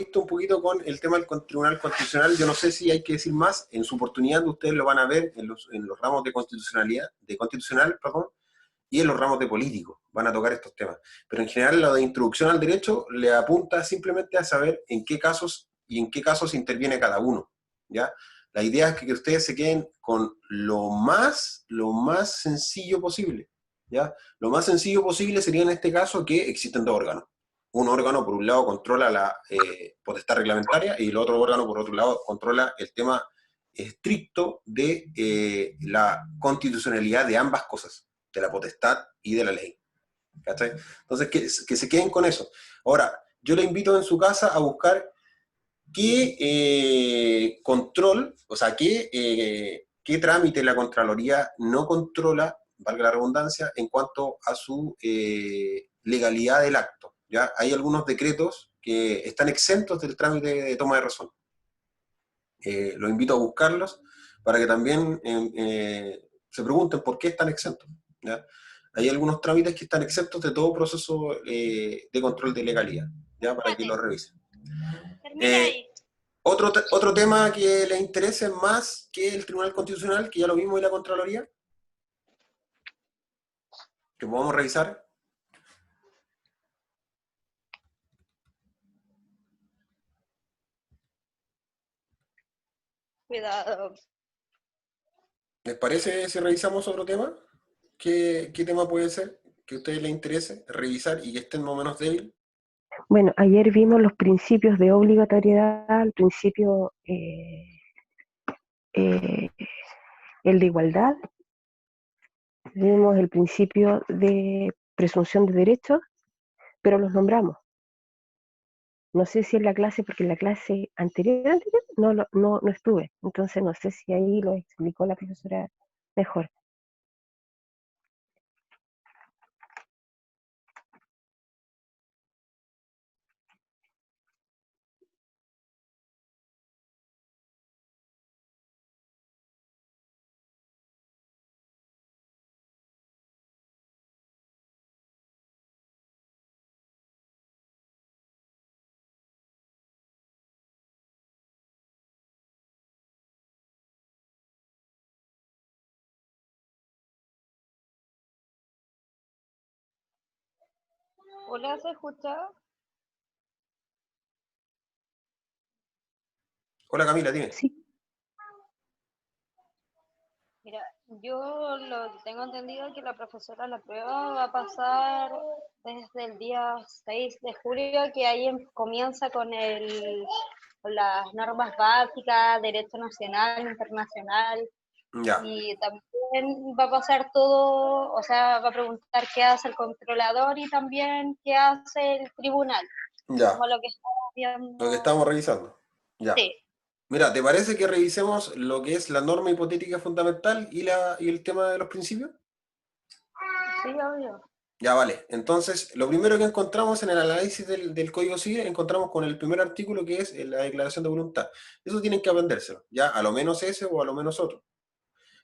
visto un poquito con el tema del Tribunal Constitucional. Yo no sé si hay que decir más. En su oportunidad ustedes lo van a ver en los ramos de constitucional, perdón, y en los ramos de político. Van a tocar estos temas. Pero en general lo de introducción al derecho le apunta simplemente a saber en qué casos y en qué casos interviene cada uno, ¿ya? La idea es que ustedes se queden con lo más sencillo posible, ¿ya? Lo más sencillo posible sería en este caso que existen dos órganos. Un órgano, por un lado, controla la potestad reglamentaria y el otro órgano, por otro lado, controla el tema estricto de la constitucionalidad de ambas cosas, de la potestad y de la ley. ¿Cachai? Entonces, que se queden con eso. Ahora, yo le invito en su casa a buscar qué control, o sea, qué trámite la Contraloría no controla, valga la redundancia, en cuanto a su legalidad del acto. ¿Ya? Hay algunos decretos que están exentos del trámite de toma de razón. Los invito a buscarlos para que también se pregunten por qué están exentos. ¿Ya? Hay algunos trámites que están exentos de todo proceso de control de legalidad, ¿ya? Para que lo revisen. Otro tema que les interese más que el Tribunal Constitucional, que ya lo vimos, y la Contraloría, que podamos revisar. Cuidado. ¿Les parece si revisamos otro tema? ¿Qué tema puede ser que a ustedes les interese revisar y que estén más o menos débil? Bueno, ayer vimos los principios de obligatoriedad, el principio, el de igualdad, vimos el principio de presunción de derechos, pero los nombramos. No sé si en la clase, porque en la clase anterior no estuve, entonces no sé si ahí lo explicó la profesora mejor. Hola, ¿se escucha? Hola Camila, dime. Sí. Mira, yo lo que tengo entendido es que la profesora la prueba va a pasar desde el día 6 de julio, que ahí comienza con las normas básicas, derecho nacional, internacional, Ya. y también va a pasar todo, o sea, va a preguntar qué hace el controlador y también qué hace el tribunal, Ya. como lo que estamos viendo. Lo que estamos revisando. Ya. Sí. Mira, ¿te parece que revisemos lo que es la norma hipotética fundamental y el tema de los principios? Sí, obvio. Ya, vale. Entonces, lo primero que encontramos en el análisis del Código Civil, encontramos con el primer artículo, que es la declaración de voluntad. Eso tienen que aprendérselo, ya, a lo menos ese o a lo menos otro.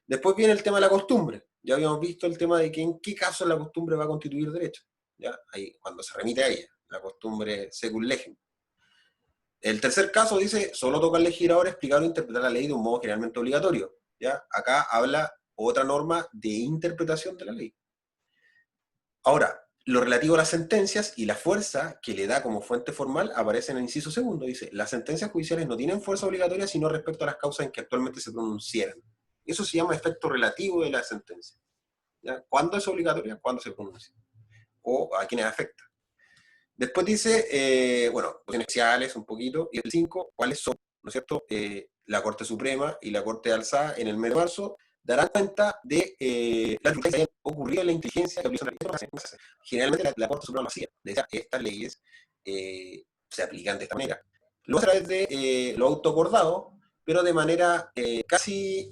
Después viene el tema de la costumbre. Ya habíamos visto el tema de que en qué caso la costumbre va a constituir derecho. Ya, ahí, cuando se remite a ella, la costumbre secum legem. El tercer caso dice, solo toca al legislador explicar o interpretar la ley de un modo generalmente obligatorio. ¿Ya? Acá habla otra norma de interpretación de la ley. Ahora, lo relativo a las sentencias y la fuerza que le da como fuente formal aparece en el inciso segundo. Dice, las sentencias judiciales no tienen fuerza obligatoria sino respecto a las causas en que actualmente se pronuncieran. Eso se llama efecto relativo de la sentencia. ¿Ya? ¿Cuándo es obligatoria? ¿Cuándo se pronuncia? O a quiénes afecta. Después dice, bueno, cuestiones especiales un poquito, y el 5, ¿cuáles son? ¿No es cierto? La Corte Suprema y la Corte de Alzada en el mes de marzo darán cuenta de las que hayan ocurrido en la inteligencia que aplican la ley. Generalmente la Corte Suprema lo hacía. Decía, estas leyes se aplican de esta manera. Luego a través de lo autoacordado, pero de manera casi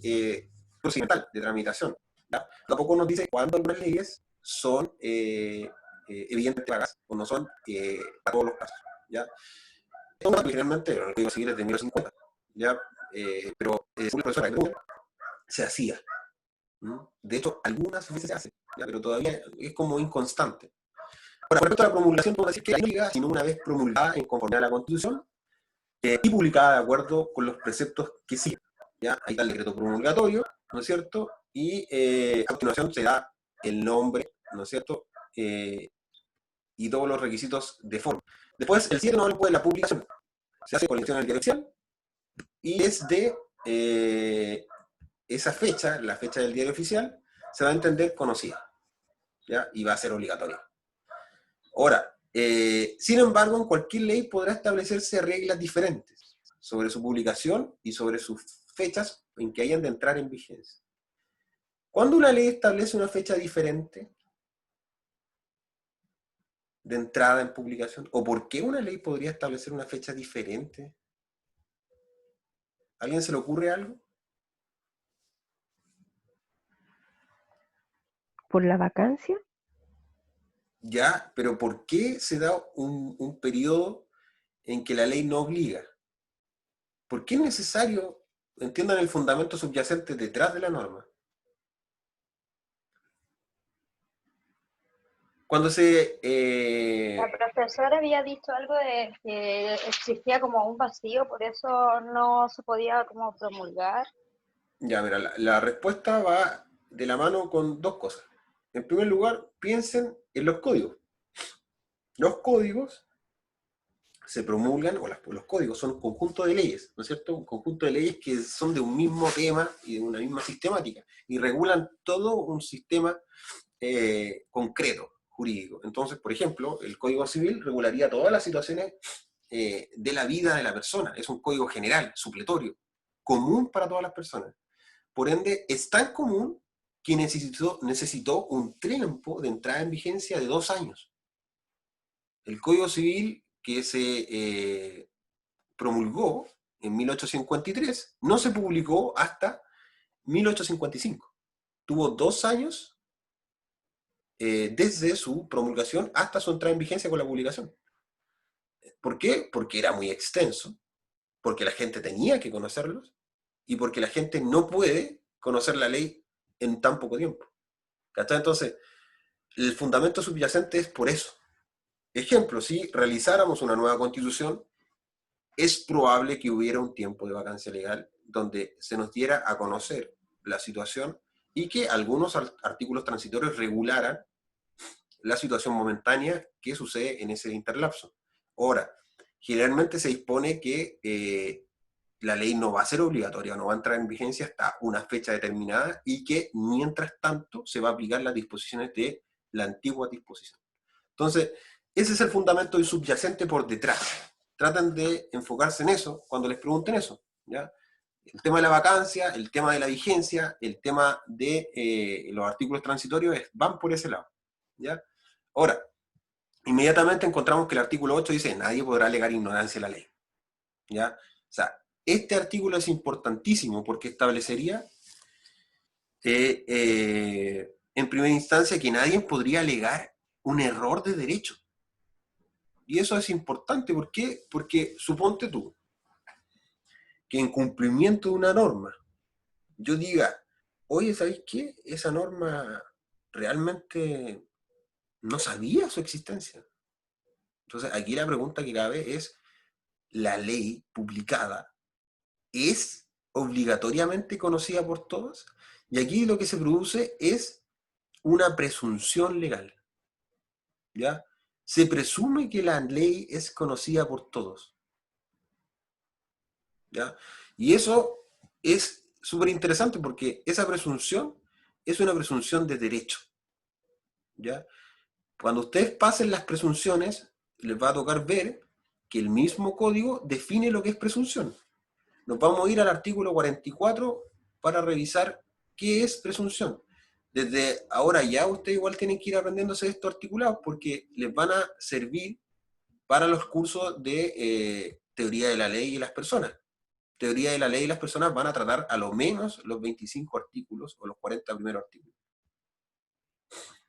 procedimental, de tramitación. ¿Ya? Tampoco nos dice cuándo algunas leyes son evidentemente vagas, o no son para todos los casos, ¿ya? Finalmente, el Código Civil es de 1950, ¿ya? Pero según la profesora Gruner, se hacía. De hecho, algunas veces se hace, ¿ya? Pero todavía es como inconstante. Ahora, por respecto a la promulgación, podemos decir que la ley, sino una vez promulgada en conformidad a la Constitución, y publicada de acuerdo con los preceptos que siguen. ¿Ya? Ahí está el decreto promulgatorio, ¿no es cierto? Y a continuación se da el nombre, ¿no es cierto? Y todos los requisitos de forma. Después, el 7 no después de la publicación. Se hace colección en el diario oficial y desde esa fecha, la fecha del diario oficial, se va a entender conocida, ¿ya? Y va a ser obligatoria. Ahora, sin embargo, en cualquier ley podrá establecerse reglas diferentes sobre su publicación y sobre sus fechas en que hayan de entrar en vigencia. ¿Cuándo una ley establece una fecha diferente de entrada en publicación? ¿O por qué una ley podría establecer una fecha diferente? ¿A alguien se le ocurre algo? ¿Por la vacancia? Ya, pero ¿por qué se da un periodo en que la ley no obliga? ¿Por qué es necesario, entiendan el fundamento subyacente detrás de la norma? Cuando se... La profesora había dicho algo de que existía como un vacío, por eso no se podía como promulgar. ya, mira, la respuesta va de la mano con dos cosas. En primer lugar, piensen en los códigos. Los códigos se promulgan, o los códigos son un conjunto de leyes, ¿no es cierto? Un conjunto de leyes que son de un mismo tema y de una misma sistemática, y regulan todo un sistema concreto, jurídico. Entonces, por ejemplo, el Código Civil regularía todas las situaciones de la vida de la persona. Es un código general, supletorio, común para todas las personas. Por ende, es tan común que necesitó un tiempo de entrada en vigencia de 2 años. El Código Civil que se promulgó en 1853 no se publicó hasta 1855. Tuvo 2 años desde su promulgación hasta su entrada en vigencia con la publicación. ¿Por qué? Porque era muy extenso, porque la gente tenía que conocerlos y porque la gente no puede conocer la ley en tan poco tiempo. ¿Cachai? Entonces, el fundamento subyacente es por eso. Ejemplo, si realizáramos una nueva constitución, es probable que hubiera un tiempo de vacancia legal donde se nos diera a conocer la situación y que algunos artículos transitorios regularan la situación momentánea que sucede en ese interlapso. Ahora, generalmente se dispone que la ley no va a ser obligatoria, no va a entrar en vigencia hasta una fecha determinada y que mientras tanto se va a aplicar las disposiciones de la antigua disposición. Entonces, ese es el fundamento subyacente por detrás. Tratan de enfocarse en eso cuando les pregunten eso, ¿ya? El tema de la vacancia, el tema de la vigencia, el tema de los artículos transitorios van por ese lado, ¿ya? Ahora, inmediatamente encontramos que el artículo 8 dice, nadie podrá alegar ignorancia de la ley, ¿ya? O sea, este artículo es importantísimo porque establecería en primera instancia que nadie podría alegar un error de derecho. Y eso es importante, ¿por qué? Porque suponte tú que en cumplimiento de una norma, yo diga, oye, ¿sabéis qué? Esa norma realmente no sabía su existencia. Entonces, aquí la pregunta que cabe es, ¿la ley publicada es obligatoriamente conocida por todos? Y aquí lo que se produce es una presunción legal, ¿ya? Se presume que la ley es conocida por todos, ¿ya? Y eso es súper interesante porque esa presunción es una presunción de derecho, ¿ya? Cuando ustedes pasen las presunciones, les va a tocar ver que el mismo código define lo que es presunción. Nos vamos a ir al artículo 44 para revisar qué es presunción. Desde ahora ya ustedes igual tienen que ir aprendiéndose estos articulados porque les van a servir para los cursos de teoría de la ley y las personas. Teoría de la ley y las personas van a tratar a lo menos los 25 artículos o los 40 primeros artículos.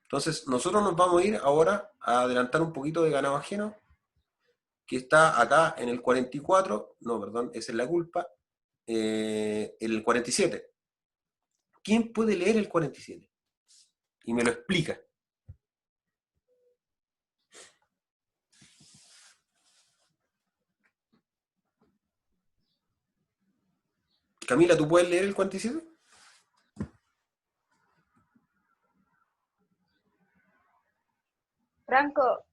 Entonces, nosotros nos vamos a ir ahora a adelantar un poquito de ganado ajeno, que está acá en el 44, no, perdón, esa es la culpa, el 47. ¿Quién puede leer el 47? Y me lo explica. Camila, ¿tú puedes leer el cuanticito? Franco,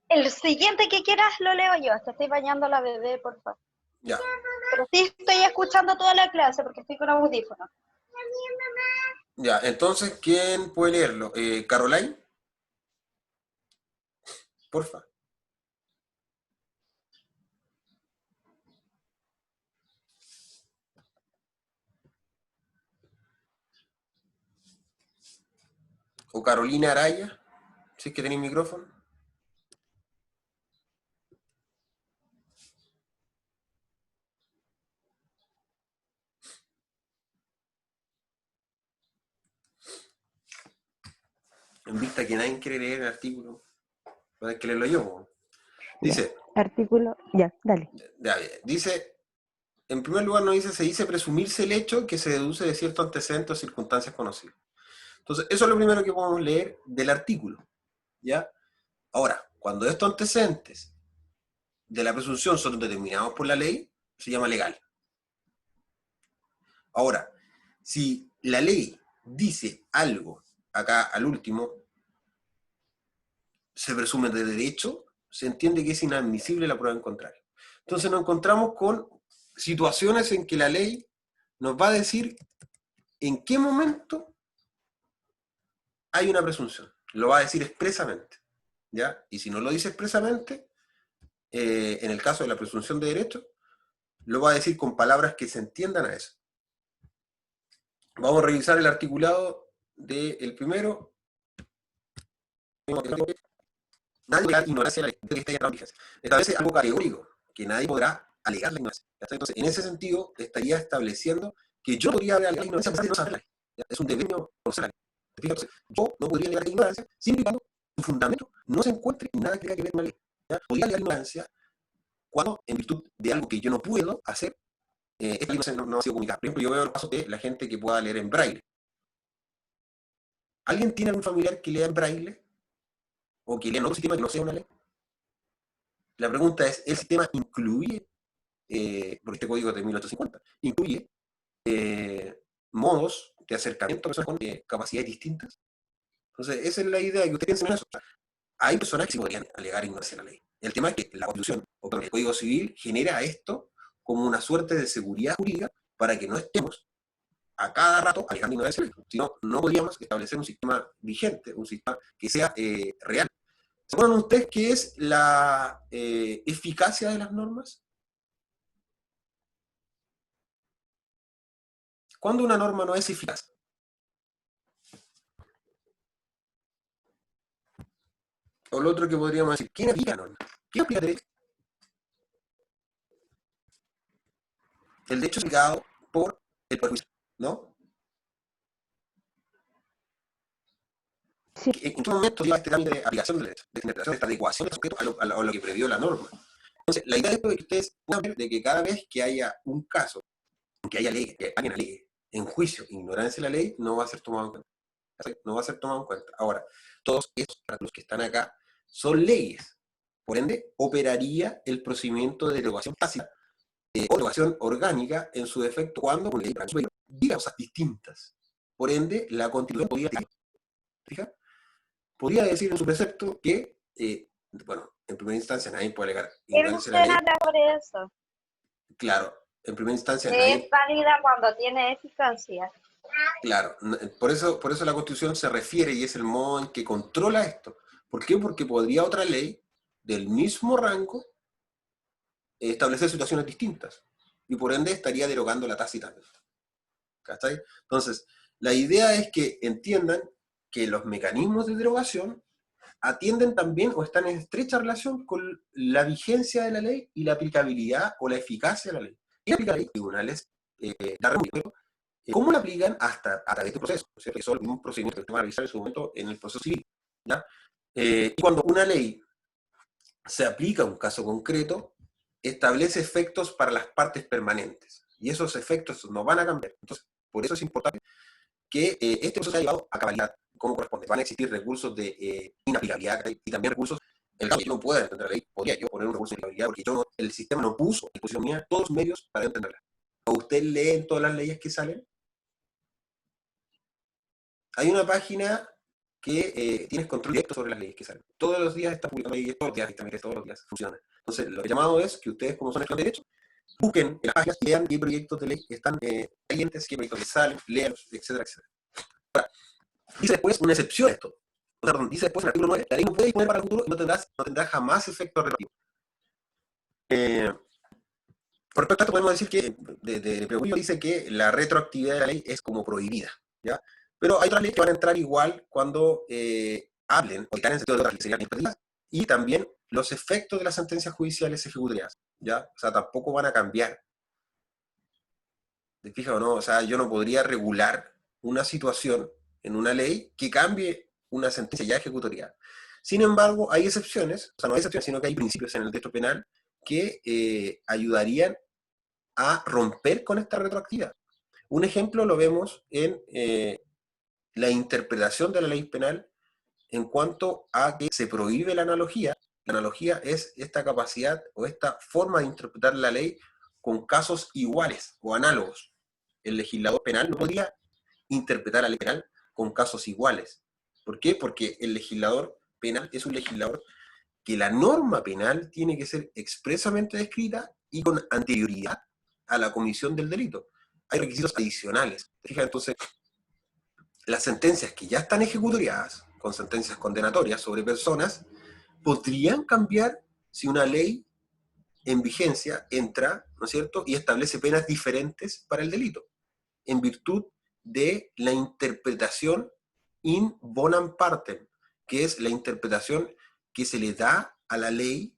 el siguiente que quieras lo leo yo. Te estoy bañando a la bebé, por favor. Ya. Pero sí estoy escuchando toda la clase porque estoy con audífonos. Ya, entonces, ¿quién puede leerlo? ¿Caroline? Porfa. ¿O Carolina Araya? Si es que tenéis micrófono. En vista que nadie quiere leer el artículo, voy a tener que leerlo yo. ¿No? Dice, Artículo, ya, dale. ya, dice, en primer lugar nos dice, se dice presumirse el hecho que se deduce de cierto antecedente o circunstancias conocidas. Entonces, eso es lo primero que podemos leer del artículo, ¿ya? Ahora, cuando estos antecedentes de la presunción son determinados por la ley, se llama legal. Ahora, si la ley dice algo, acá al último, se presume de derecho, se entiende que es inadmisible la prueba en contrario. Entonces nos encontramos con situaciones en que la ley nos va a decir en qué momento hay una presunción. Lo va a decir expresamente, ¿ya? Y si no lo dice expresamente, en el caso de la presunción de derecho, lo va a decir con palabras que se entiendan a eso. Vamos a revisar el articulado del primero. Nadie podrá ignorarse de la ley que está en vigencia. Establece algo categórico, que nadie podrá alegar la ignorancia. Entonces, en ese sentido, estaría estableciendo que yo no podría alegar la ignorancia a pesar de no saber la ley. Es un deber mío conocer la ley. Entonces, yo no podría alegar la ignorancia siempre y cuando su fundamento no se encuentre en nada que tenga que ver con la ley. Podría alegar la ignorancia cuando, en virtud de algo que yo no puedo hacer, esta ley no ha sido comunicada. Por ejemplo, yo veo el caso de la gente que pueda leer en braille. ¿Alguien tiene algún familiar que lea en braille? ¿O que lea en otro sistema que no sea una ley? La pregunta es, ¿el sistema incluye, porque este código es de 1850, incluye modos de acercamiento a personas con capacidades distintas? Entonces, esa es la idea, que ustedes piensen en eso. O sea, hay personas que sí podrían alegar ignorancia de la ley. El tema es que la Constitución, o el Código Civil, genera esto como una suerte de seguridad jurídica para que no estemos a cada rato alegando ignorancia de la ley. Si no, no podríamos establecer un sistema vigente, un sistema que sea real. ¿Se acuerdan ustedes qué es la eficacia de las normas? ¿Cuándo una norma no es eficaz? O lo otro que podríamos decir, ¿quién aplica la norma? ¿Quién aplica el derecho? El derecho es aplicado por el Poder Judicial, ¿no? Sí. ¿En qué momento lleva este trámite de aplicación del derecho? De interpretación, de esta adecuación del sujeto a lo que previó la norma. Entonces, la idea de esto es que ustedes puedan ver de que cada vez que haya un caso, que haya ley, que alguien alegue en juicio ignorancia de la ley, no va a ser tomado en cuenta. No va a ser tomado en cuenta. Ahora, todos estos artículos que están acá son leyes. Por ende, operaría el procedimiento de derogación tácita o derogación orgánica en su defecto cuando una ley superior diga cosas distintas. Por ende, la Constitución podría decir en su precepto que, bueno, en primera instancia nadie puede alegar ignorancia de la ley. Por eso. Claro, en primera instancia Es válida cuando tiene eficacia. Claro, por eso la Constitución se refiere y es el modo en que controla esto. ¿Por qué? Porque podría otra ley del mismo rango establecer situaciones distintas y por ende estaría derogando la tácitamente. ¿Cachai? Entonces, la idea es que entiendan que los mecanismos de derogación atienden también o están en estrecha relación con la vigencia de la ley y la aplicabilidad o la eficacia de la ley. Y la ley, tribunales, ¿cómo la aplican? Hasta a través de procesos, ¿cierto? Que son los mismos procedimientos que se van a realizar en su momento en el proceso civil, ¿ya? Y cuando una ley se aplica a un caso concreto, establece efectos para las partes permanentes. Y esos efectos no van a cambiar. Entonces, por eso es importante que este proceso sea llevado a cabalidad, como corresponde. Van a existir recursos de inaplicabilidad y también recursos, el caso que yo no pueda entender la ley, podría yo poner un recurso de inaplicabilidad porque el sistema no puso en posición mía todos los medios para entenderla. ¿O usted lee todas las leyes que salen? Hay una página que tienes control directo sobre las leyes que salen. Todos los días está publicando leyes, todos los días funciona. Entonces, lo que llamado es que ustedes, como son estudiantes de derecho, busquen en las páginas y vean qué proyectos de ley están pendientes, qué proyectos les salen, léanlos, etcétera, etcétera. Ahora, dice después una excepción a esto. O sea, perdón, dice después en el artículo 9, la ley no puede disponer para el futuro y no tendrá jamás efecto retroactivo. Por respecto a esto, podemos decir que de prejuicio dice que la retroactividad de la ley es como prohibida, ¿ya? Pero hay otras leyes que van a entrar igual cuando hablen o están en sentido de otras leyes, serían interpretativas, y también los efectos de las sentencias judiciales ejecutoriadas, ¿ya? O sea, tampoco van a cambiar. ¿Te fijas o no? O sea, yo no podría regular una situación en una ley que cambie una sentencia ya ejecutoriada. Sin embargo, hay excepciones, o sea, no hay excepciones, sino que hay principios en el derecho penal que ayudarían a romper con esta retroactividad. Un ejemplo lo vemos en la interpretación de la ley penal en cuanto a que se prohíbe la analogía. La analogía es esta capacidad o esta forma de interpretar la ley con casos iguales o análogos. El legislador penal no podría interpretar la ley penal con casos iguales. ¿Por qué? Porque el legislador penal es un legislador que la norma penal tiene que ser expresamente descrita y con anterioridad a la comisión del delito. Hay requisitos adicionales. Fíjate, entonces, las sentencias que ya están ejecutoriadas, con sentencias condenatorias sobre personas, podrían cambiar si una ley en vigencia entra, ¿no es cierto?, y establece penas diferentes para el delito, en virtud de la interpretación in bonam partem, que es la interpretación que se le da a la ley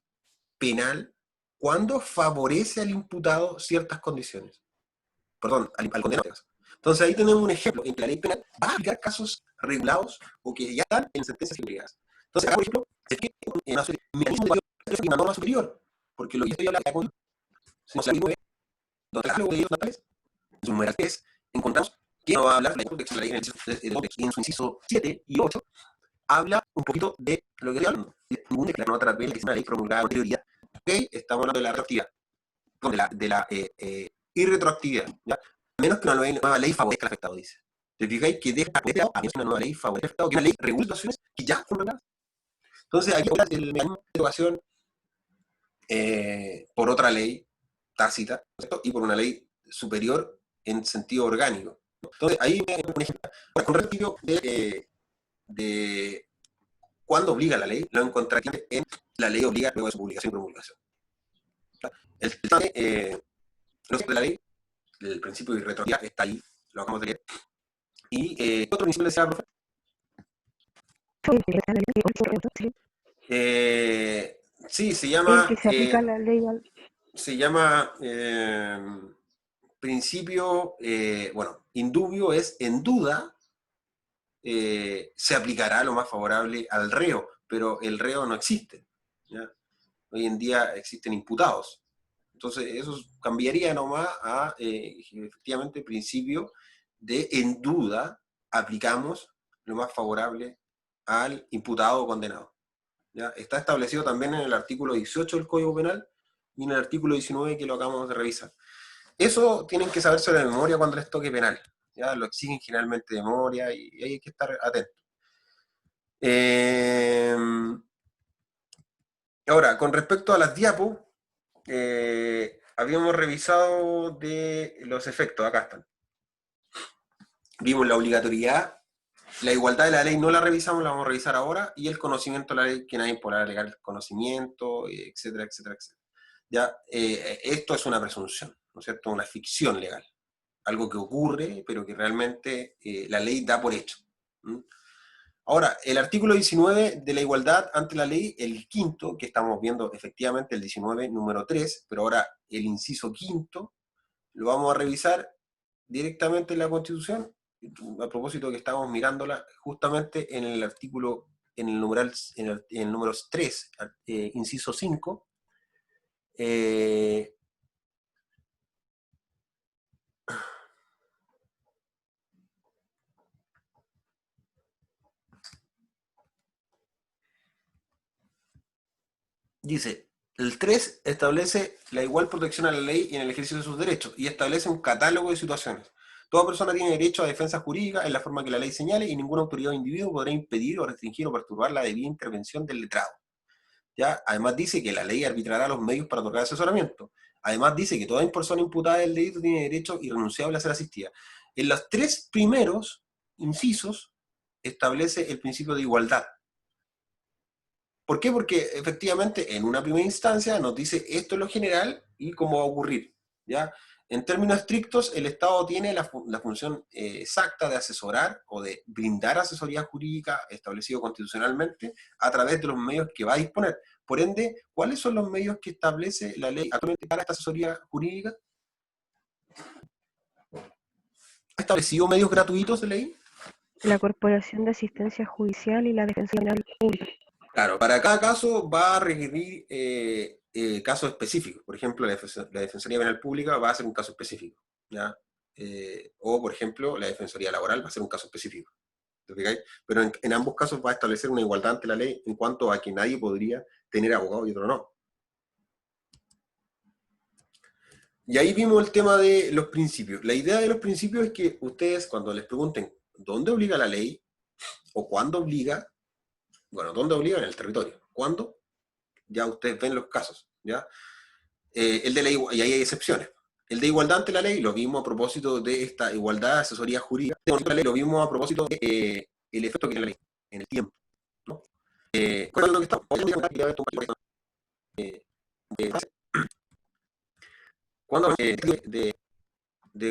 penal cuando favorece al imputado ciertas condiciones. Perdón, al condenado. Entonces ahí tenemos un ejemplo en que la ley penal va a aplicar casos regulados o que ya están en sentencias obligadas. Entonces acá, por ejemplo, se quiere un mecanismo de una norma superior, porque lo que yo estoy hablando con la ley 9, donde las leyes natales, en su numeral 3, encontramos que no va a hablar de la ley en su inciso 7 y 8, habla un poquito de lo que estoy hablando. Ningún declarado a través de que es una ley promulgada con anterioridad. Ok, estamos hablando de la retroactividad, de la irretroactividad, ¿ya? A menos que una nueva ley favorezca al afectado, dice. ¿Te fijáis que deja a menos que una nueva ley favorezca al afectado, que una ley regula situaciones que ya son reguladas? Entonces, aquí el mecanismo de derogación por otra ley tácita, ¿cierto? Y por una ley superior en sentido orgánico. Entonces, ahí un ejemplo. Ahora, con respecto de cuándo obliga la ley, lo encontraría en la ley obliga luego de su publicación y promulgación. El tema de la ley, el principio de irretroactividad está ahí, lo acabamos de leer. ¿Y qué otro principio decía, profe? Sí, se llama... que se aplica la ley al... Se llama principio, bueno, indubio es en duda, se aplicará lo más favorable al reo, pero el reo no existe, ¿ya? Hoy en día existen imputados. Entonces, eso cambiaría nomás a, efectivamente, principio de en duda, aplicamos lo más favorable al imputado o condenado, ¿ya? Está establecido también en el artículo 18 del Código Penal y en el artículo 19 que lo acabamos de revisar. Eso tienen que saberse de memoria cuando les toque penal, ¿ya? Lo exigen generalmente de memoria y hay que estar atentos. Ahora, con respecto a las diapos, habíamos revisado de los efectos, acá están. Vimos la obligatoriedad, la igualdad de la ley no la revisamos, la vamos a revisar ahora, y el conocimiento de la ley, que nadie podrá alegar el conocimiento, etcétera, etcétera, etcétera. Ya, esto es una presunción, ¿no es cierto? Una ficción legal. Algo que ocurre, pero que realmente la ley da por hecho. ¿Mm? Ahora, el artículo 19 de la igualdad ante la ley, el quinto, que estamos viendo efectivamente el 19, número 3, pero ahora el inciso quinto, lo vamos a revisar directamente en la Constitución, a propósito que estamos mirándola justamente en el artículo, en el numeral, en el número 3, inciso 5, dice, El 3 establece la igual protección a la ley y en el ejercicio de sus derechos, y establece un catálogo de situaciones. Toda persona tiene derecho a defensa jurídica en la forma que la ley señale, y ninguna autoridad o individuo podrá impedir o restringir o perturbar la debida intervención del letrado. ¿Ya? Además dice que la ley arbitrará los medios para otorgar asesoramiento. Además dice que toda persona imputada del delito tiene derecho irrenunciable a ser asistida. En los 3 primeros incisos establece el principio de igualdad. ¿Por qué? Porque efectivamente en una primera instancia nos dice esto es lo general y cómo va a ocurrir, ¿ya? En términos estrictos, el Estado tiene la función exacta de asesorar o de brindar asesoría jurídica establecido constitucionalmente a través de los medios que va a disponer. Por ende, ¿cuáles son los medios que establece la ley actualmente para esta asesoría jurídica? ¿Ha establecido medios gratuitos de ley? La Corporación de Asistencia Judicial y la Defensa Penal Pública. Claro, para cada caso va a requerir casos específicos. Por ejemplo, la Defensoría Penal Pública va a ser un caso específico, ¿ya? O, por ejemplo, la Defensoría Laboral va a ser un caso específico. ¿Te fijáis? Pero en ambos casos va a establecer una igualdad ante la ley en cuanto a que nadie podría tener abogado y otro no. Y ahí vimos el tema de los principios. La idea de los principios es que ustedes, cuando les pregunten dónde obliga la ley o cuándo obliga, bueno, ¿dónde obliga? En el territorio. ¿Cuándo? Ya ustedes ven los casos, ¿ya? El de la y ahí hay excepciones. El de igualdad ante la ley lo vimos a propósito de esta igualdad de asesoría jurídica. La ley lo vimos a propósito de el efecto que tiene la ley en el tiempo, ¿no? ¿Cuál es lo que estamos? ¿Cuándo de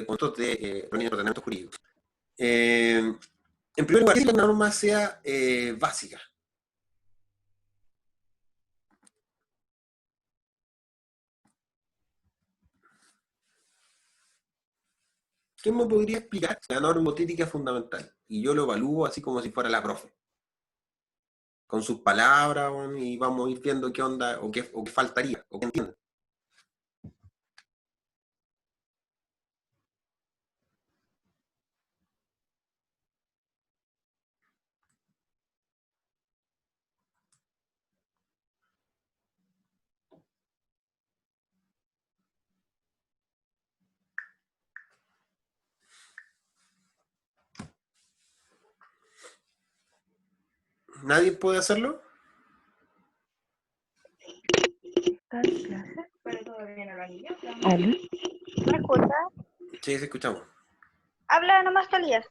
conceptos de ordenamiento jurídico? En primer lugar, que la norma sea básica. ¿Quién me podría explicar la norma hipotética fundamental? Y yo lo evalúo así como si fuera la profe. Con sus palabras, y vamos a ir viendo qué onda, o qué faltaría, o qué entiende. ¿Nadie puede hacerlo? ¿Está en clase? Pero todavía no lo han ido. ¿Aló? ¿Me escuchas? Sí, sí, escuchamos. Habla nomás, Talía.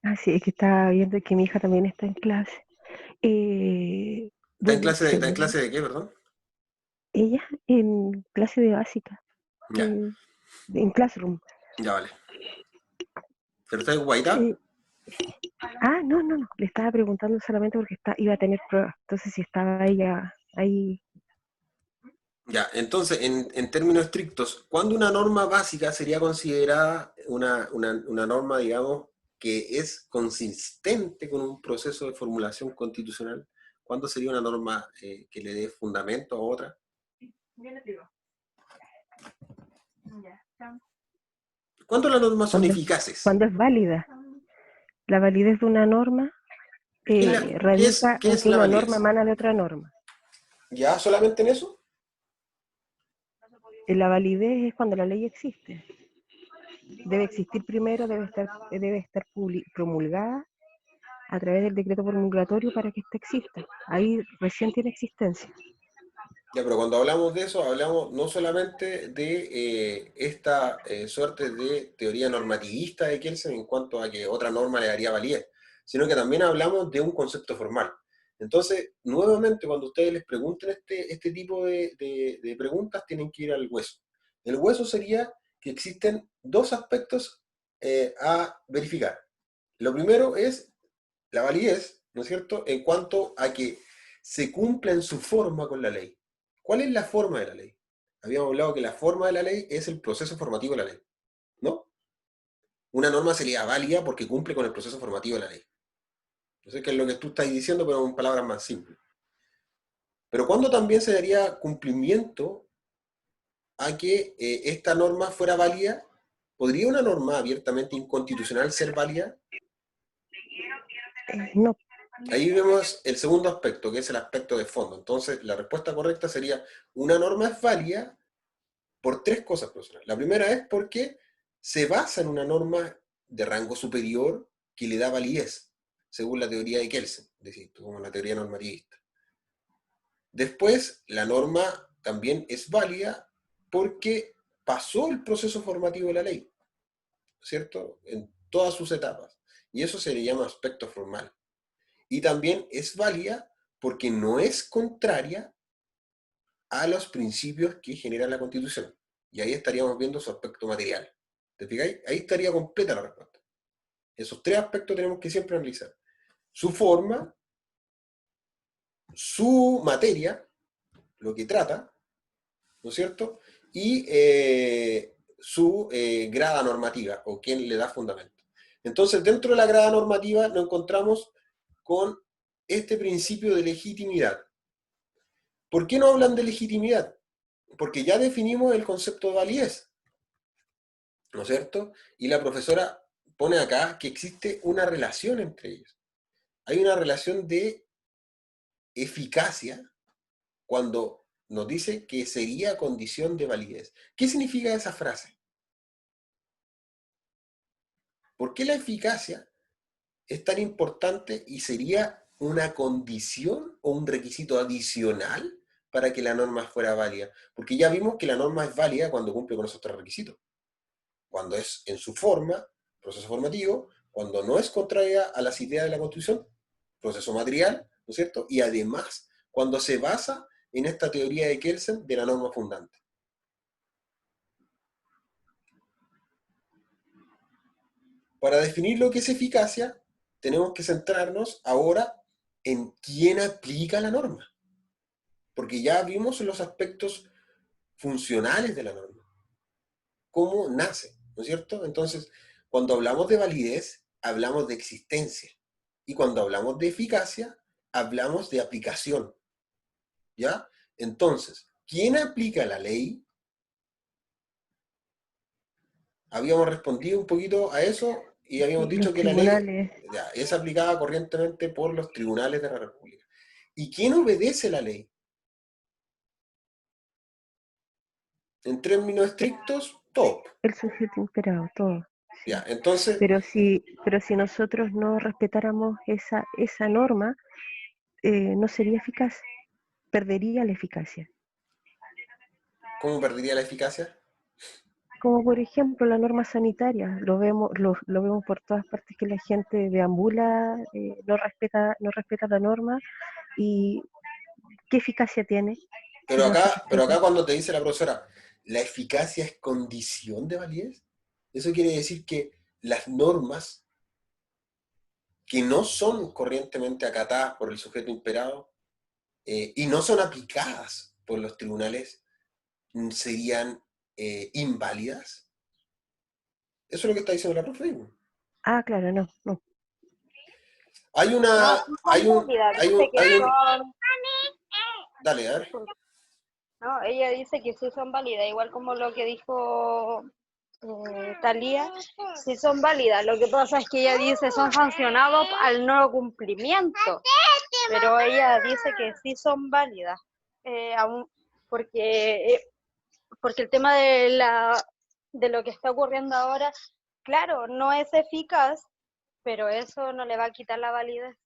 Ah, sí, es que estaba viendo que mi hija también está en clase. Bueno, ¿Está en según clase de qué, perdón? ella, en clase de básica, Ya, en Classroom. ya vale. ¿Pero está en guaita? No, le estaba preguntando solamente porque iba a tener pruebas. Entonces, si estaba ella ahí. Ya, entonces, en términos estrictos, ¿cuándo una norma básica sería considerada una norma, digamos, que es consistente con un proceso de formulación constitucional? ¿Cuándo sería una norma que le dé fundamento a otra? ¿Cuándo las normas son eficaces? Cuando es válida. La validez de una norma radica ¿Qué en es que la una validez? norma emana de otra norma. ¿Ya solamente en eso? La validez es cuando la ley existe. Debe existir primero, debe estar promulgada a través del decreto promulgatorio para que ésta exista. Ahí recién tiene existencia. Ya, pero cuando hablamos de eso, hablamos no solamente de esta suerte de teoría normativista de Kelsen en cuanto a que otra norma le daría validez, sino que también hablamos de un concepto formal. Entonces, nuevamente, cuando ustedes les pregunten este tipo de preguntas, tienen que ir al hueso. El hueso sería que existen dos aspectos a verificar. Lo primero es la validez, ¿no es cierto?, en cuanto a que se cumpla en su forma con la ley. ¿Cuál es la forma de la ley? Habíamos hablado que la forma de la ley es el proceso formativo de la ley, ¿no? Una norma sería válida porque cumple con el proceso formativo de la ley. No sé qué es lo que tú estás diciendo, pero en palabras más simples. Pero ¿cuándo también se daría cumplimiento a que esta norma fuera válida? ¿Podría una norma abiertamente inconstitucional ser válida? No, Ahí vemos el segundo aspecto, que es el aspecto de fondo. Entonces, la respuesta correcta sería, una norma es válida por tres cosas, profesora. La primera es porque se basa en una norma de rango superior que le da validez, según la teoría de Kelsen, es decir, como la teoría normativista. Después, la norma también es válida porque pasó el proceso formativo de la ley, ¿cierto? En todas sus etapas. Y eso se le llama aspecto formal. Y también es válida porque no es contraria a los principios que genera la Constitución. Y ahí estaríamos viendo su aspecto material. ¿Te fijáis? Ahí estaría completa la respuesta. Esos tres aspectos tenemos que siempre analizar. Su forma, su materia, lo que trata, ¿no es cierto? Y su grada normativa, o quién le da fundamento. Entonces, dentro de la grada normativa nos encontramos con este principio de legitimidad. ¿Por qué no hablan de legitimidad? Porque ya definimos el concepto de validez, ¿no es cierto? Y la profesora pone acá que existe una relación entre ellos. Hay una relación de eficacia cuando nos dice que sería condición de validez. ¿Qué significa esa frase? ¿Por qué la eficacia es tan importante y sería una condición o un requisito adicional para que la norma fuera válida? Porque ya vimos que la norma es válida cuando cumple con esos tres requisitos. Cuando es en su forma, proceso formativo, cuando no es contraria a las ideas de la Constitución, proceso material, ¿no es cierto? Y además, cuando se basa en esta teoría de Kelsen de la norma fundante. Para definir lo que es eficacia, tenemos que centrarnos ahora en quién aplica la norma. Porque ya vimos los aspectos funcionales de la norma, cómo nace, ¿no es cierto? Entonces, cuando hablamos de validez, hablamos de existencia. Y cuando hablamos de eficacia, hablamos de aplicación. ¿Ya? Entonces, ¿quién aplica la ley? Habíamos respondido un poquito a eso y habíamos Los dicho que la ley tribunales, ya, es aplicada corrientemente por los tribunales de la República. ¿Y quién obedece la ley? En términos estrictos, todo. el sujeto imperado, todo. Ya, Sí. entonces, Pero si nosotros no respetáramos esa norma, no sería eficaz, perdería la eficacia. ¿cómo perdería la eficacia? Como por ejemplo la norma sanitaria, lo vemos por todas partes que la gente deambula, no respeta la norma y ¿qué eficacia tiene si no se Pero respeta? acá cuando te dice la profesora, ¿la eficacia es condición de validez? Eso quiere decir que las normas que no son corrientemente acatadas por el sujeto imperado y no son aplicadas por los tribunales serían inválidas. Eso es lo que está diciendo la profe. Ah, claro, no, no. Hay No, una, sí son válidas, dice que son, dale, a ver. disculpa, no, ella dice que sí son válidas, igual como lo que dijo Talía, sí son válidas. Lo que pasa es que ella dice son sancionados al no cumplimiento, pero ella dice que sí son válidas, aún porque, porque el tema de lo que está ocurriendo ahora, claro, no es eficaz, pero eso no le va a quitar la validez.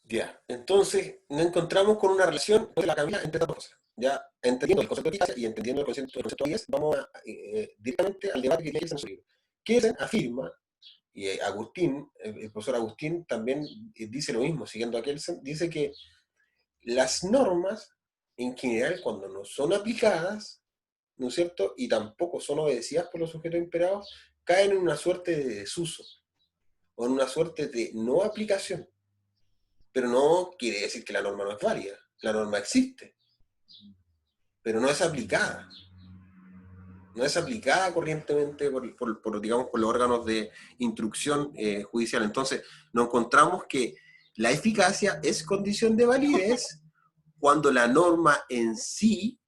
Ya, entonces nos encontramos con una relación de la cabina entre estas cosas. Ya, entendiendo el concepto de eficacia y entendiendo el concepto de validez, vamos directamente al debate que tiene en su libro. Kelsen afirma, y Agustín, el profesor Agustín también dice lo mismo, siguiendo a Kelsen, dice que las normas, en general, cuando no son aplicadas, ¿no es cierto? Y tampoco son obedecidas por los sujetos imperados, caen en una suerte de desuso, o en una suerte de no aplicación. Pero no quiere decir que la norma no es válida. La norma existe, pero no es aplicada. No es aplicada corrientemente digamos, por los órganos de instrucción judicial. Entonces, nos encontramos que la eficacia es condición de validez cuando la norma en sí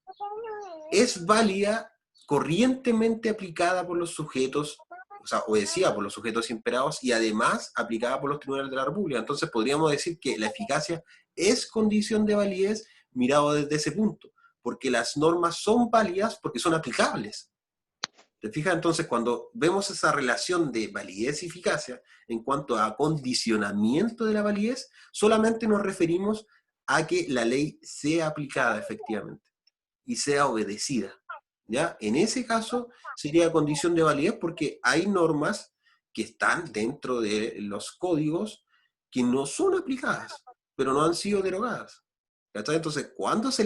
es válida corrientemente aplicada por los sujetos o sea, obedecida por los sujetos imperados y además aplicada por los tribunales de la República. Entonces podríamos decir que la eficacia es condición de validez mirado desde ese punto, porque las normas son válidas porque son aplicables. ¿Te fijas? Entonces, cuando vemos esa relación de validez y eficacia, en cuanto a condicionamiento de la validez, solamente nos referimos a que la ley sea aplicada efectivamente y sea obedecida. ¿Ya? En ese caso sería condición de validez porque hay normas que están dentro de los códigos que no son aplicadas, pero no han sido derogadas. ¿Cachai? Entonces, ¿cuándo se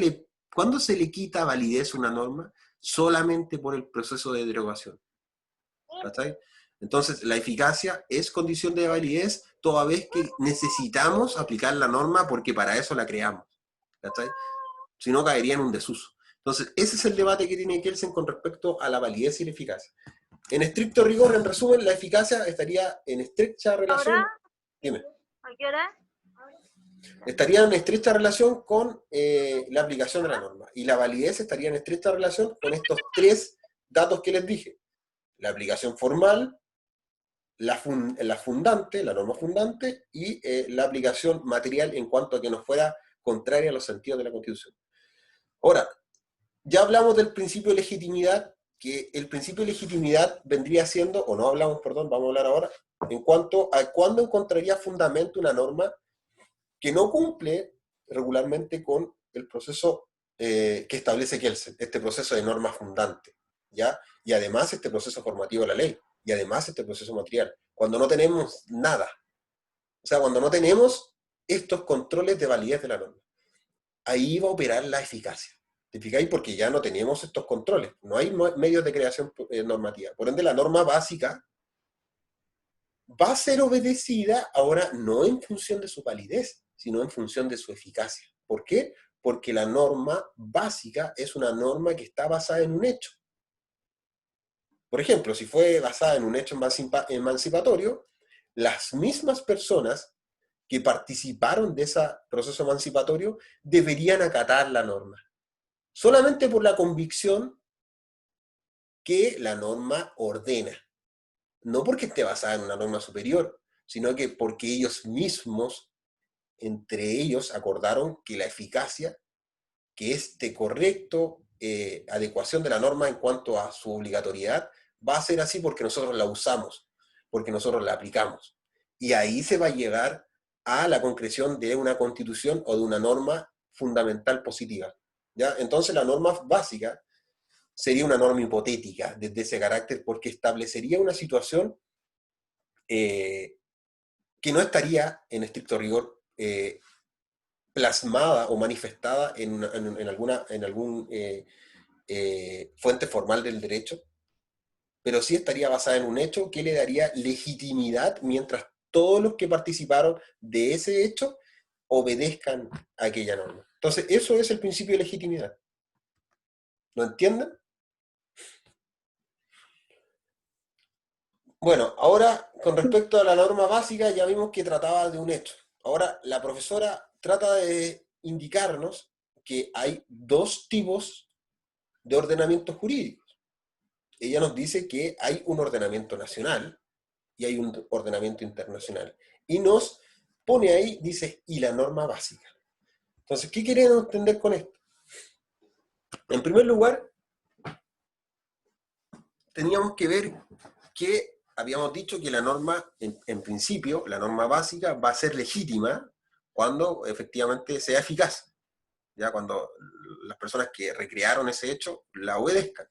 le quita validez a una norma? Solamente por el proceso de derogación. ¿Cachai? Entonces, la eficacia es condición de validez toda vez que necesitamos aplicar la norma porque para eso la creamos. ¿Cachai? Si no, caería en un desuso. Entonces, ese es el debate que tiene Kelsen con respecto a la validez y la eficacia. En estricto rigor, en resumen, la eficacia estaría en estrecha relación... ¿Ahora? Dime. ¿A qué hora? Estaría en estrecha relación con la aplicación de la norma. Y la validez estaría en estrecha relación con estos tres datos que les dije. La aplicación formal, la fundante, la norma fundante, y la aplicación material en cuanto a que nos fuera contraria a los sentidos de la Constitución. Ahora, ya hablamos del principio de legitimidad, que el principio de legitimidad vendría siendo, o no hablamos, perdón, vamos a hablar ahora, en cuanto a cuándo encontraría fundamento una norma que no cumple regularmente con el proceso que establece Kelsen, este proceso de norma fundante, ¿ya? Y además este proceso formativo de la ley, y además este proceso material, cuando no tenemos nada, o sea, cuando no tenemos estos controles de validez de la norma, ahí va a operar la eficacia. ¿Te fijáis? Porque ya no tenemos estos controles, no hay medios de creación normativa. Por ende, la norma básica va a ser obedecida ahora no en función de su validez, sino en función de su eficacia. ¿Por qué? Porque la norma básica es una norma que está basada en un hecho. Por ejemplo, si fue basada en un hecho emancipatorio, las mismas personas que participaron de ese proceso emancipatorio deberían acatar la norma. Solamente por la convicción que la norma ordena. No porque esté basada en una norma superior, sino que porque ellos mismos, entre ellos, acordaron que la eficacia, que es de correcto adecuación de la norma en cuanto a su obligatoriedad, va a ser así porque nosotros la usamos, porque nosotros la aplicamos. Y ahí se va a llegar a la concreción de una constitución o de una norma fundamental positiva. ¿Ya? Entonces la norma básica sería una norma hipotética desde ese carácter porque establecería una situación que no estaría en estricto rigor plasmada o manifestada en algún fuente formal del derecho, pero sí estaría basada en un hecho que le daría legitimidad mientras todos los que participaron de ese hecho obedezcan a aquella norma. Entonces, eso es el principio de legitimidad. ¿Lo entienden? Bueno, ahora con respecto a la norma básica ya vimos que trataba de un hecho. Ahora la profesora trata de indicarnos que hay dos tipos de ordenamientos jurídicos. Ella nos dice que hay un ordenamiento nacional y hay un ordenamiento internacional. Y nos pone ahí, dice, y la norma básica. Entonces, ¿qué queremos entender con esto? En primer lugar, teníamos que ver que habíamos dicho que la norma, en principio, la norma básica va a ser legítima cuando efectivamente sea eficaz. Ya cuando las personas que recrearon ese hecho la obedezcan.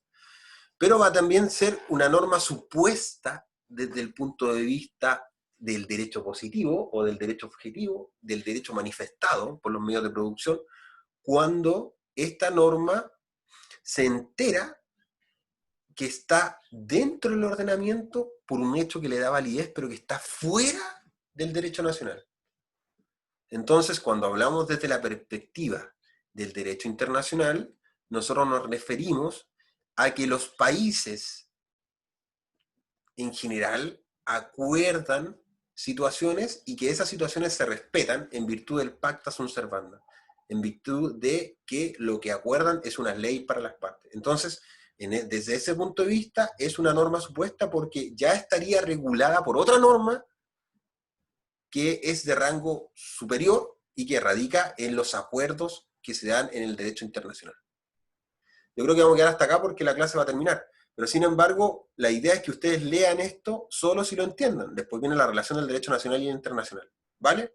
Pero va a también ser una norma supuesta desde el punto de vista del derecho positivo o del derecho objetivo, del derecho manifestado por los medios de producción, cuando esta norma se entera que está dentro del ordenamiento por un hecho que le da validez, pero que está fuera del derecho nacional. Entonces, cuando hablamos desde la perspectiva del derecho internacional, nosotros nos referimos a que los países en general acuerdan situaciones y que esas situaciones se respetan en virtud del pacta sunt servanda, en virtud de que lo que acuerdan es una ley para las partes. Entonces, Desde ese punto de vista, es una norma supuesta porque ya estaría regulada por otra norma que es de rango superior y que radica en los acuerdos que se dan en el derecho internacional. Yo creo que vamos a quedar hasta acá porque la clase va a terminar. Pero sin embargo, la idea es que ustedes lean esto solo si lo entiendan. Después viene la relación del derecho nacional y internacional. ¿Vale?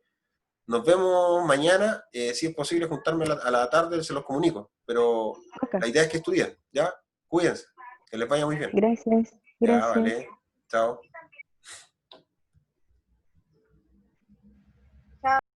Nos vemos mañana. Si es posible juntarme a la tarde, se los comunico. Pero Acá. la idea es que estudien. ¿Ya? Cuídense. Que les vaya muy bien. Gracias, Ya, gracias. vale. Chao.